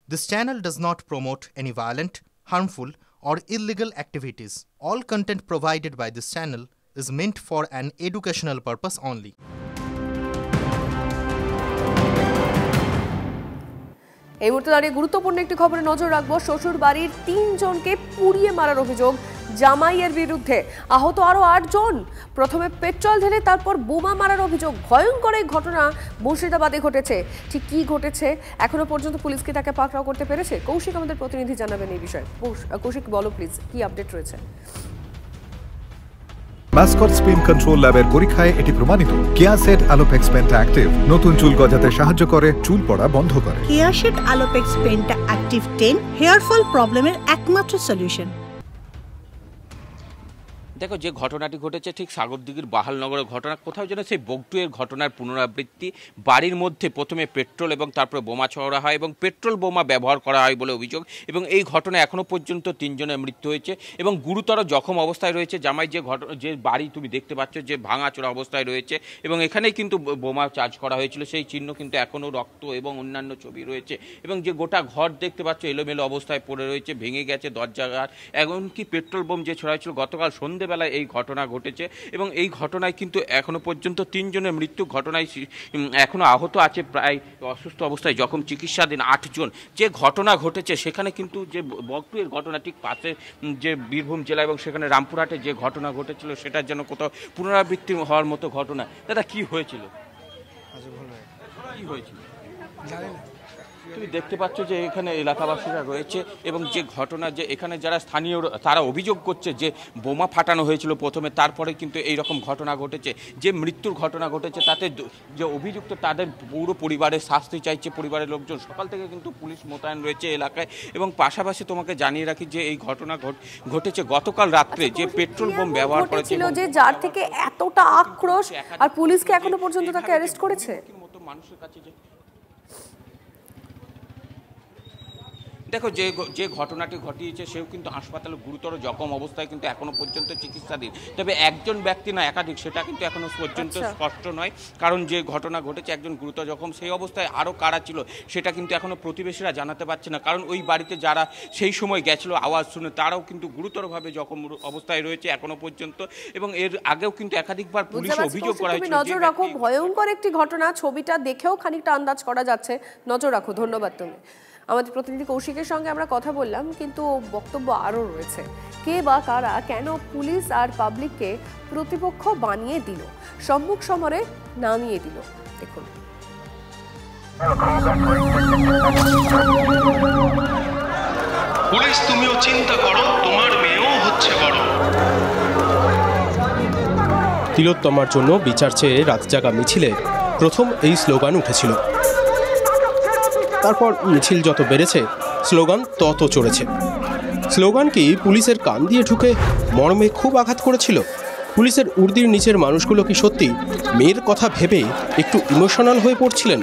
This channel does not promote any violent, harmful, or illegal activities. All content provided by this channel is meant for an educational purpose only. এই মুহূর্তে দাঁড়িয়ে গুরুত্বপূর্ণ একটি খবরে নজর রাখবো। শ্বশুর বাড়ির ৩ জনকে পুড়িয়ে মারার অভিযোগ জামাইয়ের বিরুদ্ধে, আহত আরো ৮ জন। প্রথমে পেট্রোল ঢেলে তারপর বোমা মারার অভিযোগ। ভয়ঙ্কর এই ঘটনা মুর্শিদাবাদে ঘটেছে। ঠিক কি ঘটেছে, এখনো পর্যন্ত পুলিশ কি তাকে পাকড়াও করতে পেরেছে? কৌশিক আমাদের প্রতিনিধি জানাবেন এই বিষয়ে। কৌশিক, বলো প্লিজ, কি আপডেট রয়েছে? মাস্কট স্পিন কন্ট্রোল ল্যাবের পরীক্ষায় এটি প্রমাণিত। কেয়াসেট আলোপেক্স পেন্টা অ্যাক্টিভ নতুন চুল গজাতে সাহায্য করে, চুল পড়া বন্ধ করে। Keya Seth Alopex Penta active 10 hair fall প্রবলেমের একমাত্র সলিউশন। দেখো, যে ঘটনাটি ঘটেছে ঠিক সাগরদিঘির বাহালনগরের ঘটনা, কোথাও যেন সেই বগটুয়ের ঘটনার পুনরাবৃত্তি। বাড়ির মধ্যে প্রথমে পেট্রোল এবং তারপরে বোমা ছোড়া হয় এবং পেট্রোল বোমা ব্যবহার করা হয় বলে অভিযোগ। এবং এই ঘটনায় এখনও পর্যন্ত 3 জনের মৃত্যু হয়েছে এবং গুরুতর জখম অবস্থায় রয়েছে জামাই। যে বাড়ি তুমি দেখতে পাচ্ছ যে ভাঙাচোরা অবস্থায় রয়েছে এবং এখানেই কিন্তু বোমা চার্জ করা হয়েছিল, সেই চিহ্ন কিন্তু এখনও রক্ত এবং অন্যান্য ছবি রয়েছে। এবং যে গোটা ঘর দেখতে পাচ্ছ এলোমেলো অবস্থায় পড়ে রয়েছে, ভেঙে গেছে দরজাঘাট। এমনকি পেট্রোল বোম যে ছোড়া হয়েছিল গতকাল সন্ধ্যেবেলায় এই ঘটনা ঘটেছে এবং এই ঘটনায় কিন্তু এখনো পর্যন্ত 3 জনের মৃত্যু। ঘটনায় এখনো আহত আছে, প্রায় অসুস্থ অবস্থায় জখম চিকিৎসাধীন 8 জন। যে ঘটনা ঘটেছে সেখানে কিন্তু যে বগটুয়ের ঘটনা ঠিক পাশে যে বীরভূম জেলা এবং সেখানে রামপুরহাটে যে ঘটনা ঘটেছিল সেটার জন্য কোথাও পুনরাবৃত্তি হওয়ার মতো ঘটনা। দাদা, কি হয়েছিল? কি হয়েছিল তুমি দেখতে পাচ্ছ যে এখানে এলাকাবাসীরা রয়েছে এবং যে ঘটনা যে এখানে যারা স্থানীয় তারা অভিযোগ করছে যে বোমা ফাটানো হয়েছিল প্রথমে, তারপরে কিন্তু এই রকম ঘটনা ঘটেছে। যে মৃত্যুর ঘটনা ঘটেছে তাতে যে অভিযুক্ত তাদের পুরো পরিবারের শাস্তি চাইছে পরিবারের লোকজন। সকাল থেকে কিন্তু পুলিশ মোতায়েন রয়েছে এলাকায় এবং পাশাপাশি তোমাকে জানিয়ে রাখি যে এই ঘটনা ঘটেছে গতকাল রাত্রে যে পেট্রোল বোম ব্যবহার করেছিল, যে যার থেকে এতটা আক্রোশ, আর পুলিশকে এখনো পর্যন্ত তাকে অ্যারেস্ট করেছে। মানুষের কাছে যে দেখো, যে ঘটনাটি ঘটিয়েছে সেও কিন্তু হাসপাতালে গুরুতর জখম অবস্থায় কিন্তু এখনো পর্যন্ত চিকিৎসাধীন। তবে একজন ব্যক্তি না একাধিক সেটা কিন্তু এখনো পর্যন্ত স্পষ্ট নয়, কারণ যে ঘটনা ঘটেছে একজন গুরুতর জখম, সেই অবস্থায় আরও কারা ছিল সেটা কিন্তু এখনো প্রতিবেশীরা জানাতে পারছে না। কারণ ওই বাড়িতে যারা সেই সময় গেছিল আওয়াজ শুনে তারাও কিন্তু গুরুতরভাবে জখম অবস্থায় রয়েছে এখনো পর্যন্ত। এবং এর আগেও কিন্তু একাধিকবার পুলিশ অভিযোগ করা হয়েছিল। নজর রাখো, ভয়ঙ্কর একটি ঘটনা, ছবিটা দেখেও খানিকটা আন্দাজ করা যাচ্ছে। নজর রাখো। ধন্যবাদ তুমি। আমাদের প্রতিনিধি কৌশিকের সঙ্গে আমরা কথা বললাম, কিন্তু বক্তব্য আরও রয়েছে। কে বা কারা কেন পুলিশ আর পাবলিককে প্রতিপক্ষ বানিয়ে দিল, সম্মুখ সমরে নামিয়ে দিল, দেখুন। পুলিশ, তুমিও চিন্তা করো, তোমার মেয়েও হচ্ছে বড়। তিলোত্তমার জন্য বিচার চেয়ে রাত জাগা মিছিলে প্রথম এই স্লোগান উঠেছিল। তারপর মিছিল যত বেড়েছে স্লোগান তত চড়েছে। স্লোগান কি পুলিশের কান দিয়ে ঢুকে মর্মে খুব আঘাত করেছিল? পুলিশের উর্দির নিচের মানুষগুলো কি সত্যি মেয়ের কথা ভেবে একটু ইমোশনাল হয়ে পড়ছিলেন?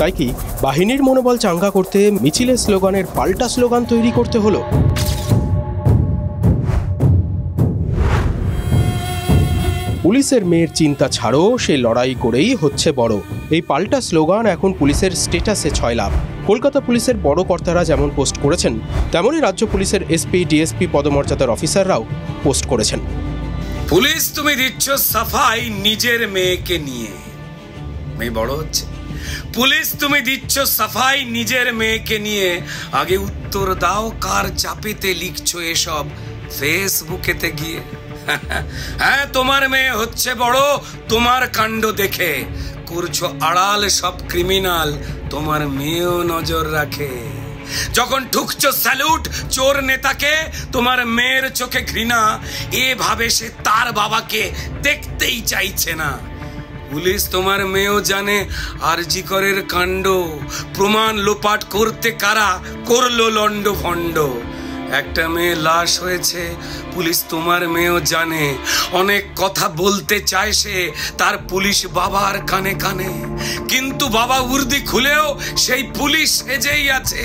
তাই কি বাহিনীর মনোবল চাঙ্গা করতে মিছিলের স্লোগানের পাল্টা স্লোগান তৈরি করতে হলো? পুলিশের মেয়ের চিন্তা ছাড়ো, সে লড়াই করেই হচ্ছে বড়। এই পাল্টা স্লোগান এখন পুলিশের স্ট্যাটাসে 6 লাভ। কলকাতা পুলিশের বড় কর্তারা যেমন পোস্ট করেছেন, তেমনই রাজ্য পুলিশের এসপি ডিএসপি পদমর্যাদার অফিসাররাও পোস্ট করেছেন। পুলিশ, তুমি দিচ্ছ সাফাই নিজের মেয়েকে নিয়ে, মেয়ে বড় হচ্ছে। পুলিশ, তুমি দিচ্ছ সাফাই নিজের মেয়েকে নিয়ে, আগে উত্তর দাও কার চাপেতে লিখছো এসব ফেসবুকেতে গিয়ে। হ্যাঁ, তোমার মেয়ে হচ্ছে বড়, তোমার কাণ্ড দেখে করছো আড়াল সব ক্রিমিনাল, তোমার মেয়েও নজর রাখে। যখন ঠুকছো স্যালুট চোর নেতাকে, তোমার মেয়ের চোখে ঘৃণা, এভাবে সে তার বাবাকে দেখতেই চাইছে না। পুলিশ, তোমার মেয়েও জানে আরজি করের কাণ্ড, প্রমাণ লোপাট করতে কারা করলো লন্ড ভন্ড। একটা মেয়ে লাশ হয়েছে, পুলিশ তোমার মেয়েও জানে। অনেক কথা বলতে চায় সে তার পুলিশ বাবার কানে কানে, কিন্তু বাবা উর্দি খুলেও সেই পুলিশ সেজেই আছে।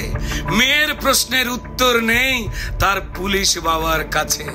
মেয়ের প্রশ্নের উত্তর নেই তার পুলিশ বাবার কাছে।